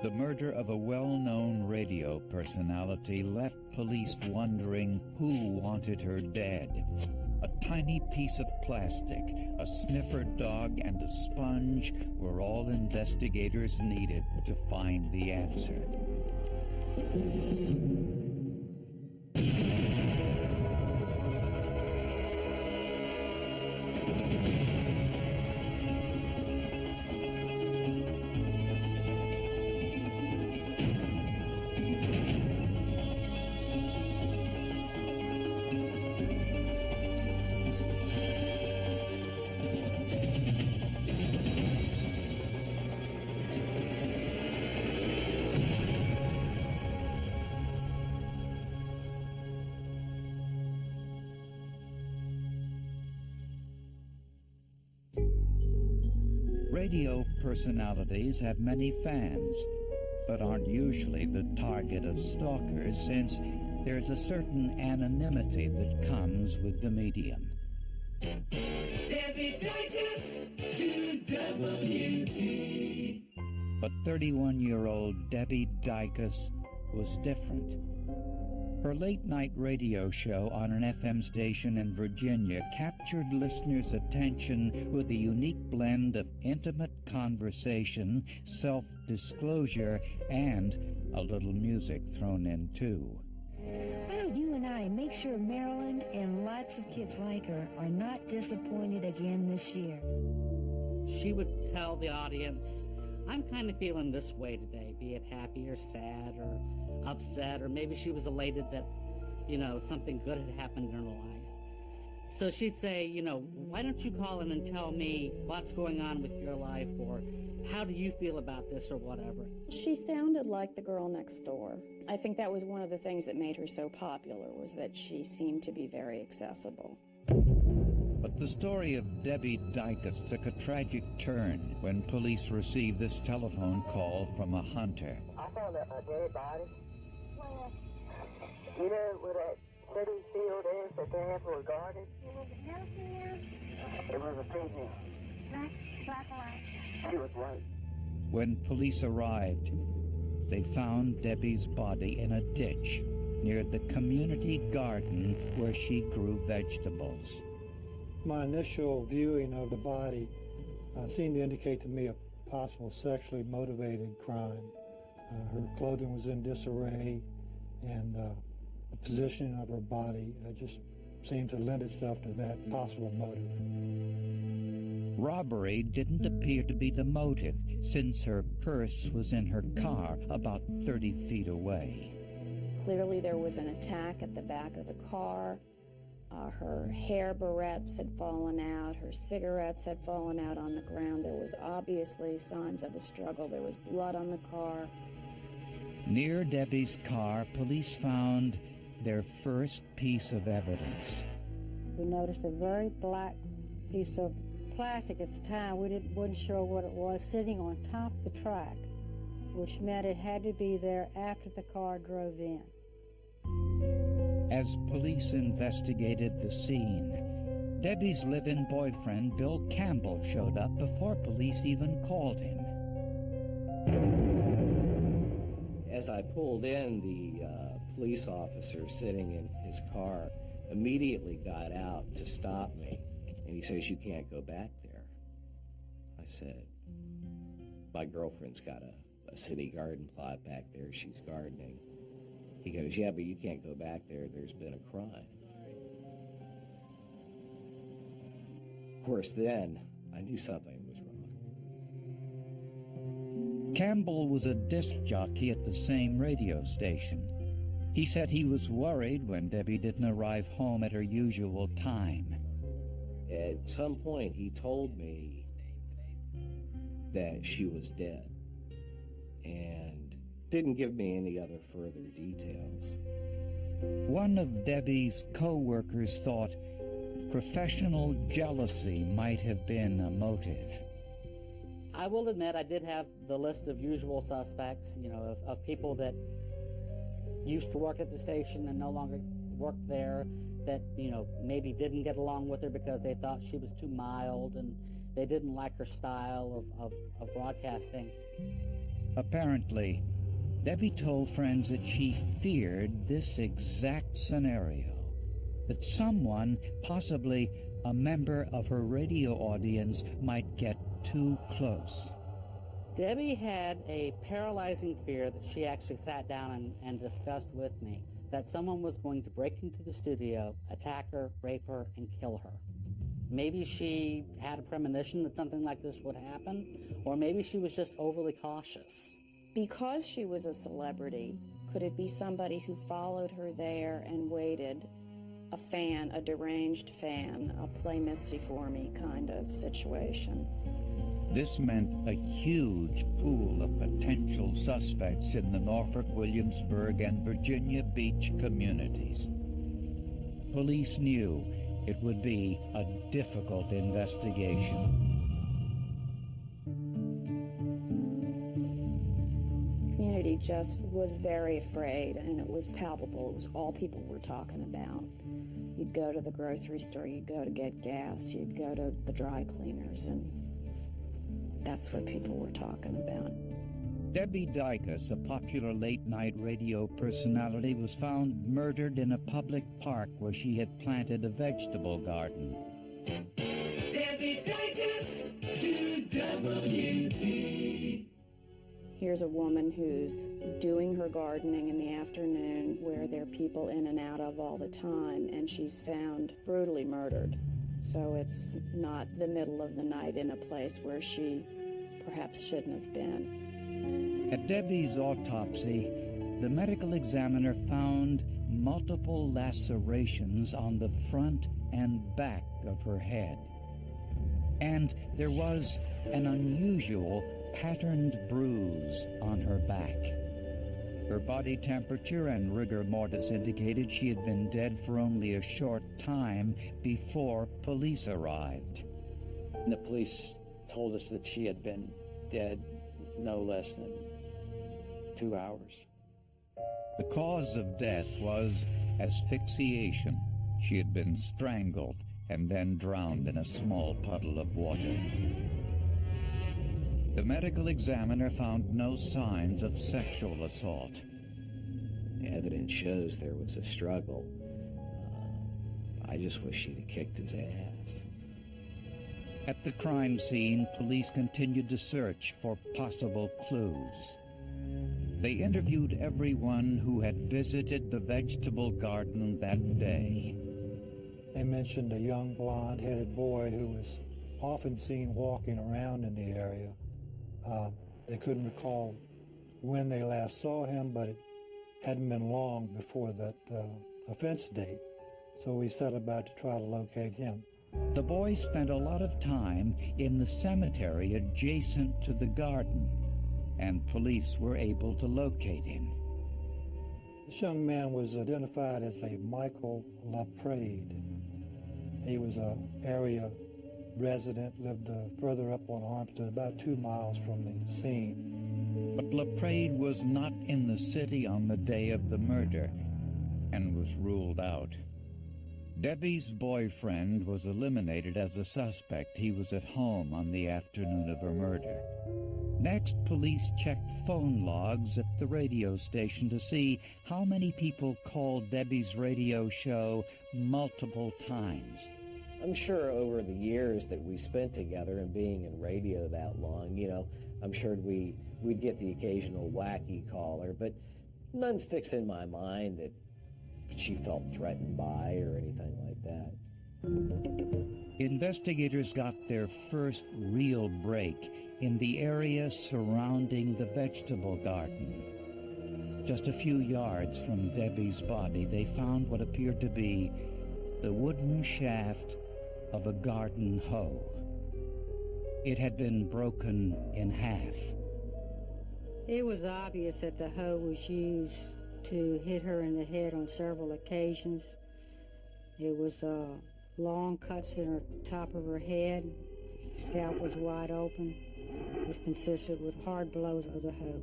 The murder of a well-known radio personality left police wondering who wanted her dead. A tiny piece of plastic, a sniffer dog, and a sponge were all investigators needed to find the answer. Radio personalities have many fans, but aren't usually the target of stalkers since there's a certain anonymity that comes with the medium. Debbie Dykes to WT. But 31-year-old Debbie Dykes was different. Her late-night radio show on an FM station in Virginia captured listeners' attention with a unique blend of intimate conversation, self-disclosure, and a little music thrown in, too. Why don't you and I make sure Maryland and lots of kids like her are not disappointed again this year? She would tell the audience, I'm kind of feeling this way today, be it happy or sad or upset, or maybe she was elated that, something good had happened in her life. So she'd say, why don't you call in and tell me what's going on with your life, or how do you feel about this, or whatever. She sounded like the girl next door. I think that was one of the things that made her so popular, was that she seemed to be very accessible. But the story of Debbie Dykes took a tragic turn when police received this telephone call from a hunter. I found a dead body. Where? You know where that city field is that they have for a garden? It was a female? It was a female. Black or white? She was white. When police arrived, they found Debbie's body in a ditch near the community garden where she grew vegetables. My initial viewing of the body seemed to indicate to me a possible sexually motivated crime. Her clothing was in disarray, and the positioning of her body just seemed to lend itself to that possible motive. Robbery didn't appear to be the motive, since her purse was in her car about 30 feet away. Clearly there was an attack at the back of the car. Her hair barrettes had fallen out. Her cigarettes had fallen out on the ground. There was obviously signs of a struggle. There was blood on the car. Near Debbie's car, police found their first piece of evidence. We noticed a very black piece of plastic at the time. We wasn't sure what it was, sitting on top of the track, which meant it had to be there after the car drove in. As police investigated the scene, Debbie's live-in boyfriend, Bill Campbell, showed up before police even called him. As I pulled in, the police officer sitting in his car immediately got out to stop me, and he says, "You can't go back there." I said, "My girlfriend's got a city garden plot back there. She's gardening." He goes, "Yeah, but you can't go back there. There's been a crime." Of course, then I knew something was wrong. Campbell was a disc jockey at the same radio station. He said he was worried when Debbie didn't arrive home at her usual time. At some point, he told me that she was dead, and didn't give me any other further details. One of Debbie's co-workers thought professional jealousy might have been a motive. I will admit I did have the list of usual suspects, of people that used to work at the station and no longer work there, that, maybe didn't get along with her because they thought she was too mild and they didn't like her style of broadcasting. Apparently, Debbie told friends that she feared this exact scenario, that someone, possibly a member of her radio audience, might get too close. Debbie had a paralyzing fear that she actually sat down and discussed with me, that someone was going to break into the studio, attack her, rape her, and kill her. Maybe she had a premonition that something like this would happen, or maybe she was just overly cautious. Because she was a celebrity, could it be somebody who followed her there and waited? A fan, a deranged fan, a play Misty for me kind of situation. This meant a huge pool of potential suspects in the Norfolk, Williamsburg, and Virginia Beach communities. Police knew it would be a difficult investigation. Community just was very afraid, and it was palpable. It was all people were talking about. You'd go to the grocery store, you'd go to get gas, you'd go to the dry cleaners, and that's what people were talking about. Debbie Dicus, a popular late-night radio personality, was found murdered in a public park where she had planted a vegetable garden. Debbie Dicus, QWB. Here's a woman who's doing her gardening in the afternoon where there are people in and out of all the time, and she's found brutally murdered. So it's not the middle of the night in a place where she perhaps shouldn't have been. At Debbie's autopsy, the medical examiner found multiple lacerations on the front and back of her head. And there was an unusual patterned bruise on her back. Her body temperature and rigor mortis indicated she had been dead for only a short time before police arrived. The police told us that she had been dead no less than 2 hours. The cause of death was asphyxiation. She had been strangled and then drowned in a small puddle of water. The medical examiner found no signs of sexual assault. The evidence shows there was a struggle. I just wish she'd have kicked his ass. At the crime scene, police continued to search for possible clues. They interviewed everyone who had visited the vegetable garden that day. They mentioned a young blonde-headed boy who was often seen walking around in the area. They couldn't recall when they last saw him, but it hadn't been long before that offense date, so we set about to try to locate him. The boy spent a lot of time in the cemetery adjacent to the garden, and police were able to locate him. This young man was identified as a Michael LaPrade. He was an area resident, lived further up on Armstead, about 2 miles from the scene. But LaPrade was not in the city on the day of the murder and was ruled out. Debbie's boyfriend was eliminated as a suspect. He was at home on the afternoon of her murder. Next, police checked phone logs at the radio station to see how many people called Debbie's radio show multiple times. I'm sure over the years that we spent together and being in radio that long, I'm sure we'd get the occasional wacky caller, but none sticks in my mind that she felt threatened by or anything like that. Investigators got their first real break in the area surrounding the vegetable garden. Just a few yards from Debbie's body, they found what appeared to be the wooden shaft of a garden hoe. It had been broken in half. It was obvious that the hoe was used to hit her in the head on several occasions. It was long cuts in her top of her head. Scalp was wide open. It was consistent with hard blows of the hoe.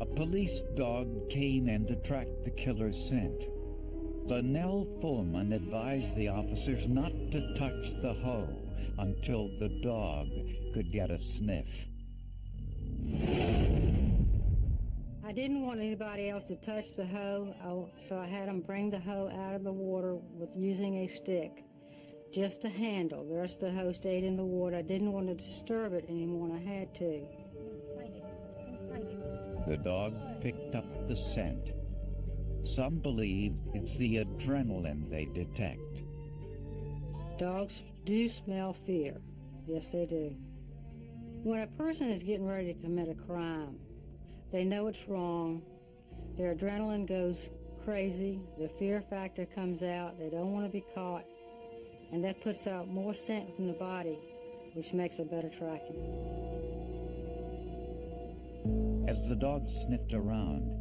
A police dog came in to track the killer's scent. Linnell Fullman advised the officers not to touch the hoe until the dog could get a sniff. I didn't want anybody else to touch the hoe, so I had them bring the hoe out of the water with using a stick, just a handle. The rest of the hoe stayed in the water. I didn't want to disturb it anymore, and I had to. The dog picked up the scent. Some believe it's the adrenaline they detect. Dogs do smell fear. Yes, they do. When a person is getting ready to commit a crime, they know it's wrong, their adrenaline goes crazy, the fear factor comes out, they don't want to be caught, and that puts out more scent from the body, which makes a better tracking. As the dog sniffed around,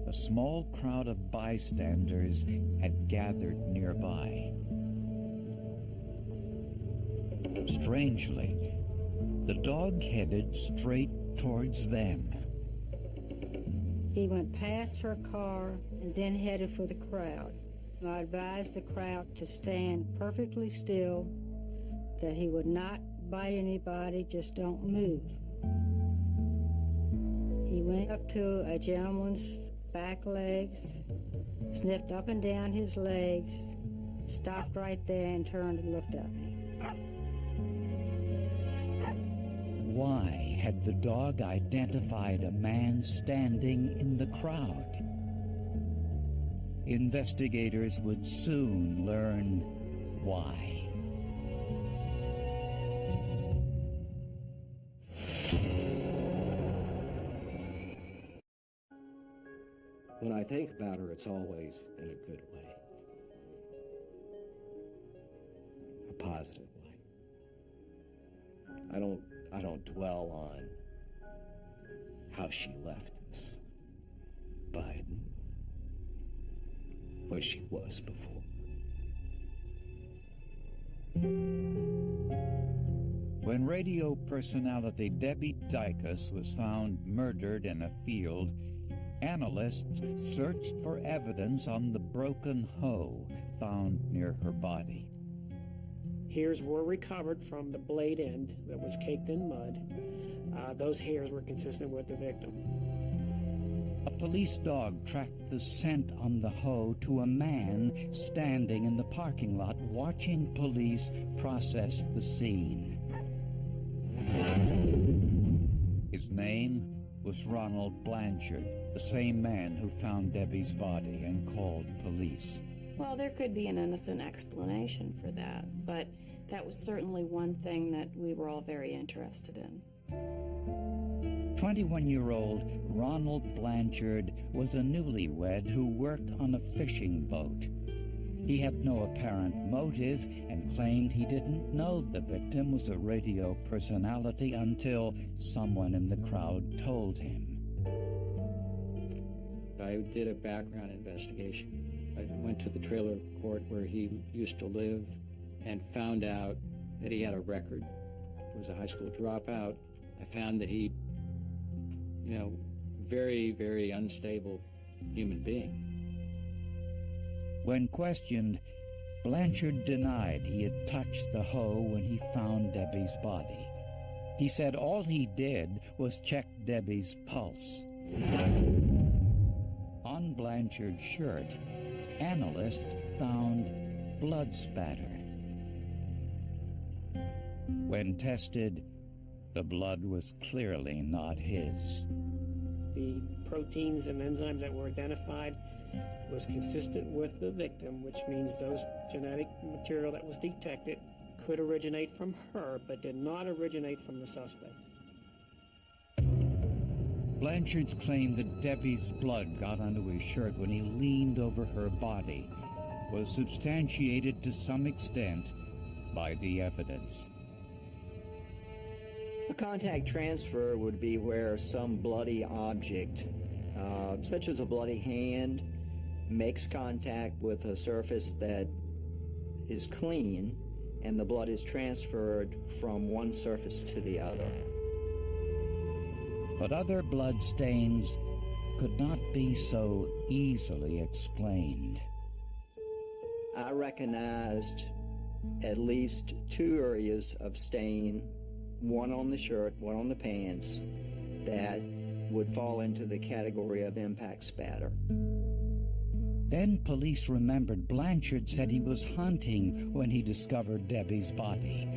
a small crowd of bystanders had gathered nearby. Strangely, the dog headed straight towards them. He went past her car and then headed for the crowd. I advised the crowd to stand perfectly still, that he would not bite anybody, just don't move. He went up to a gentleman's back legs, sniffed up and down his legs, stopped right there and turned and looked at me. Why had the dog identified a man standing in the crowd? Investigators would soon learn why. When I think about her, it's always in a good way, a positive way. I don't dwell on how she left us, but what she was before. When radio personality Debbie Dicus was found murdered in a field, analysts searched for evidence on the broken hoe found near her body. Hairs were recovered from the blade end that was caked in mud. Those hairs were consistent with the victim. A police dog tracked the scent on the hoe to a man standing in the parking lot watching police process the scene. His name was Ronald Blanchard, the same man who found Debbie's body and called police. Well, there could be an innocent explanation for that, but that was certainly one thing that we were all very interested in. 21-year-old Ronald Blanchard was a newlywed who worked on a fishing boat. He had no apparent motive and claimed he didn't know the victim was a radio personality until someone in the crowd told him. I did a background investigation. I went to the trailer court where he used to live and found out that he had a record, was a high school dropout. I found that he, very, very unstable human being. When questioned, Blanchard denied he had touched the hoe when he found Debbie's body. He said all he did was check Debbie's pulse. On Blanchard's shirt, analysts found blood spatter. When tested, the blood was clearly not his. The proteins and enzymes that were identified was consistent with the victim, which means those genetic material that was detected could originate from her, but did not originate from the suspect. Blanchard's claim that Debbie's blood got onto his shirt when he leaned over her body was substantiated to some extent by the evidence. A contact transfer would be where some bloody object, such as a bloody hand, makes contact with a surface that is clean, and the blood is transferred from one surface to the other. But other blood stains could not be so easily explained. I recognized at least 2 areas of stain, one on the shirt, one on the pants, that would fall into the category of impact spatter. Then police remembered Blanchard said he was hunting when he discovered Debbie's body.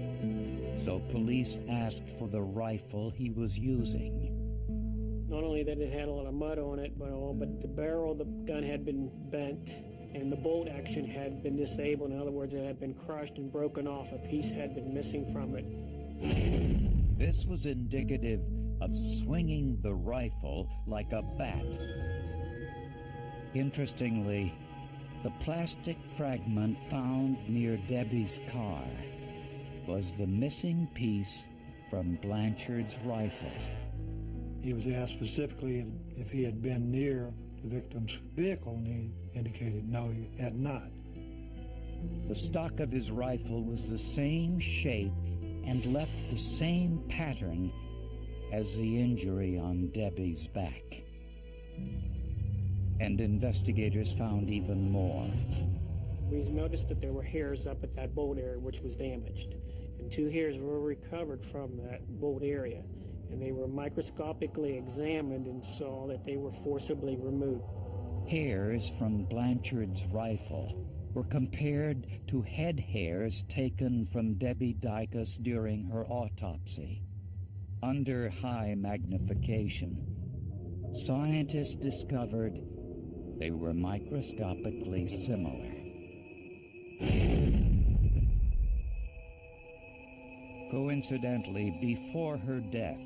So police asked for the rifle he was using. Not only that it had a lot of mud on it, but the barrel of the gun had been bent and the bolt action had been disabled. In other words, it had been crushed and broken off. A piece had been missing from it. This was indicative of swinging the rifle like a bat. Interestingly, the plastic fragment found near Debbie's car was the missing piece from Blanchard's rifle. He was asked specifically if he had been near the victim's vehicle, and he indicated no, he had not. The stock of his rifle was the same shape and left the same pattern as the injury on Debbie's back. And investigators found even more. We noticed that there were hairs up at that bolt area which was damaged, and 2 hairs were recovered from that bolt area, and they were microscopically examined and saw that they were forcibly removed. Hairs from Blanchard's rifle were compared to head hairs taken from Debbie Dicus during her autopsy. Under high magnification, scientists discovered they were microscopically similar. Coincidentally, before her death,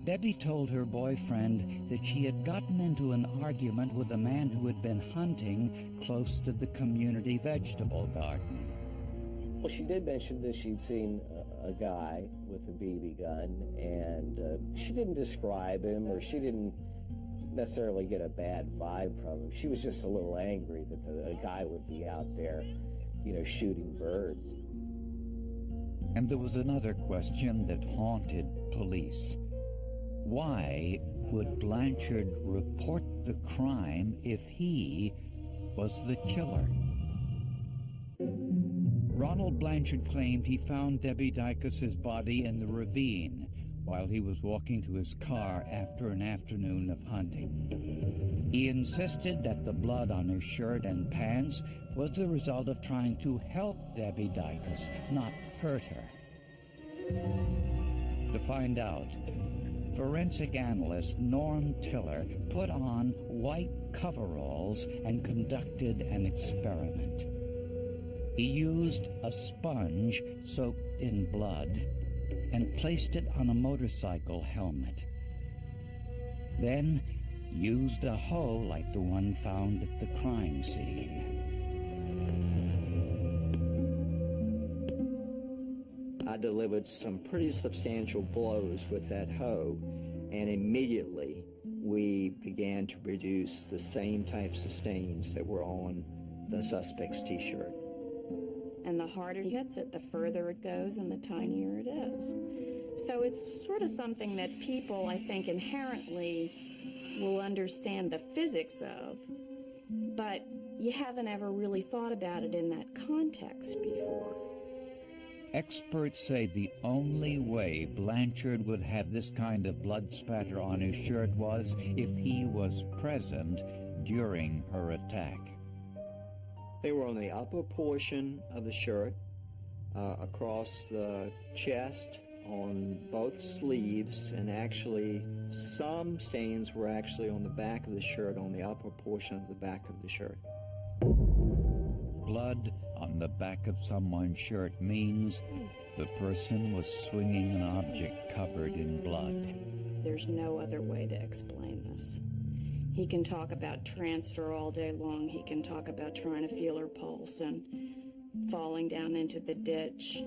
Debbie told her boyfriend that she had gotten into an argument with a man who had been hunting close to the community vegetable garden. Well, she did mention that she'd seen a guy with a BB gun, and she didn't describe him, or she didn't necessarily get a bad vibe from him. She was just a little angry that a guy would be out there, shooting birds. And there was another question that haunted police. Why would Blanchard report the crime if he was the killer? Ronald Blanchard claimed he found Debbie Dicus's body in the ravine while he was walking to his car after an afternoon of hunting. He insisted that the blood on his shirt and pants was the result of trying to help Debbie Dicus, not hurt her. To find out, forensic analyst Norm Tiller put on white coveralls and conducted an experiment. He used a sponge soaked in blood and placed it on a motorcycle helmet. Then used a hoe like the one found at the crime scene. I delivered some pretty substantial blows with that hoe, and immediately we began to produce the same types of stains that were on the suspect's t-shirt. And the harder he hits it, the further it goes and the tinier it is. So it's sort of something that people, I think, inherently will understand the physics of, but you haven't ever really thought about it in that context before. Experts say the only way Blanchard would have this kind of blood spatter on his shirt was if he was present during her attack. They were on the upper portion of the shirt, across the chest, on both sleeves, and actually some stains were actually on the back of the shirt, on the upper portion of the back of the shirt. Blood on the back of someone's shirt means the person was swinging an object covered in blood. There's no other way to explain this. He can talk about transfer all day long. He can talk about trying to feel her pulse and falling down into the ditch.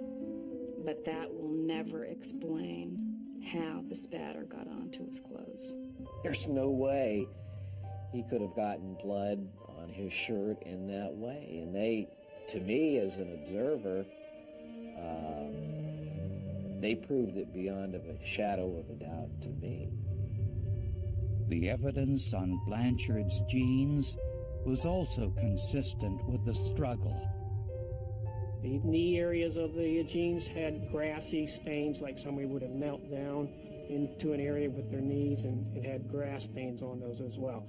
But that will never explain how the spatter got onto his clothes. There's no way he could have gotten blood on his shirt in that way. And they, to me as an observer, they proved it beyond a shadow of a doubt to me. The evidence on Blanchard's jeans was also consistent with the struggle. The knee areas of the jeans had grassy stains like somebody would have knelt down, into an area with their knees, and it had grass stains on those as well.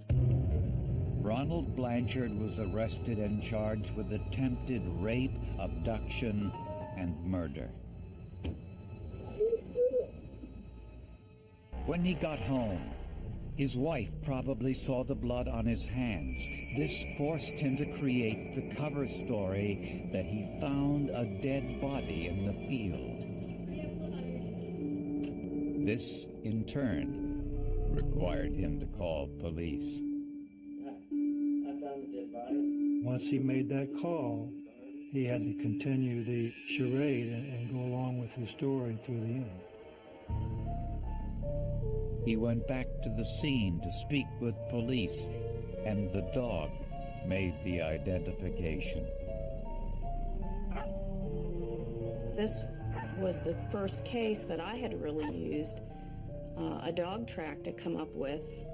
Ronald Blanchard was arrested and charged with attempted rape, abduction, and murder. When he got home, his wife probably saw the blood on his hands. This forced him to create the cover story that he found a dead body in the field. This, in turn, required him to call police. Once he made that call, he had to continue the charade and go along with his story through the end. He went back to the scene to speak with police, and the dog made the identification. This was the first case that I had really used a dog track to come up with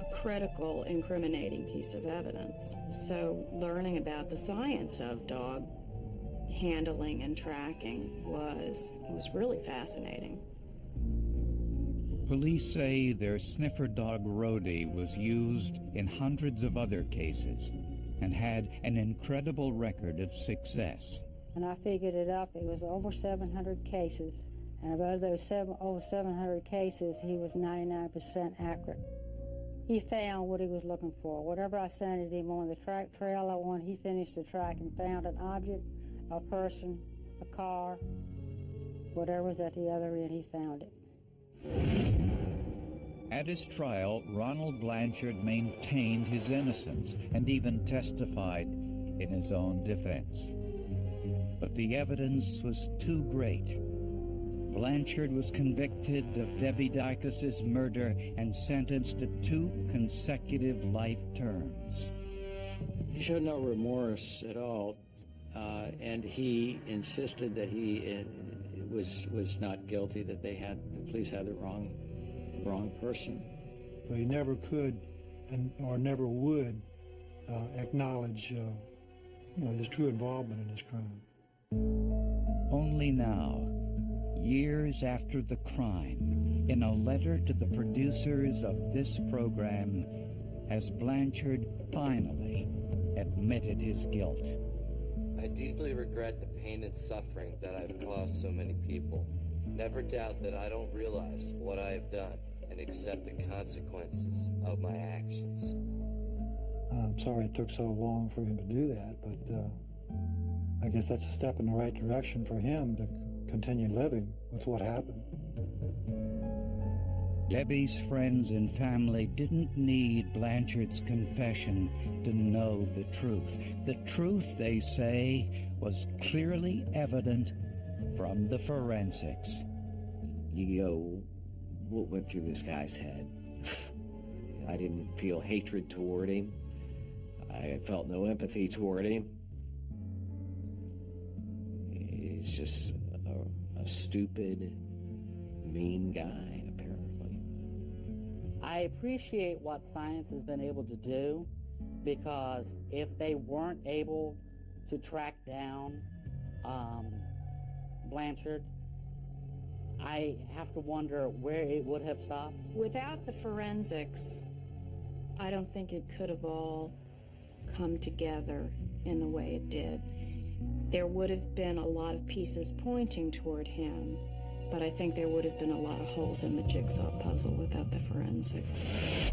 a critical, incriminating piece of evidence. So learning about the science of dog handling and tracking was really fascinating. Police say their sniffer dog Rhodey was used in hundreds of other cases and had an incredible record of success. And I figured it up. It was over 700 cases. And about those over 700 cases, he was 99% accurate. He found what he was looking for. Whatever I sent him on the trail I wanted, he finished the track and found an object, a person, a car, whatever was at the other end, he found it. At his trial, Ronald Blanchard maintained his innocence and even testified in his own defense. But the evidence was too great. Blanchard was convicted of Debbie Dicus's murder and sentenced to 2 consecutive life terms. He showed no remorse at all, and he insisted that he was not guilty, that the police had the wrong person. But he never could or never would acknowledge his true involvement in this crime. Only now, years after the crime, in a letter to the producers of this program, has Blanchard finally admitted his guilt. I deeply regret the pain and suffering that I've caused so many people. Never doubt that I don't realize what I have done and accept the consequences of my actions. I'm sorry it took so long for him to do that, but I guess that's a step in the right direction for him to continue living with what happened. Debbie's friends and family didn't need Blanchard's confession to know the truth. The truth, they say, was clearly evident from the forensics. You go, what went through this guy's head? I didn't feel hatred toward him. I felt no empathy toward him. He's just a stupid, mean guy, apparently. I appreciate what science has been able to do, because if they weren't able to track down Blanchard, I have to wonder where it would have stopped. Without the forensics, I don't think it could have all come together in the way it did. There would have been a lot of pieces pointing toward him, but I think there would have been a lot of holes in the jigsaw puzzle without the forensics.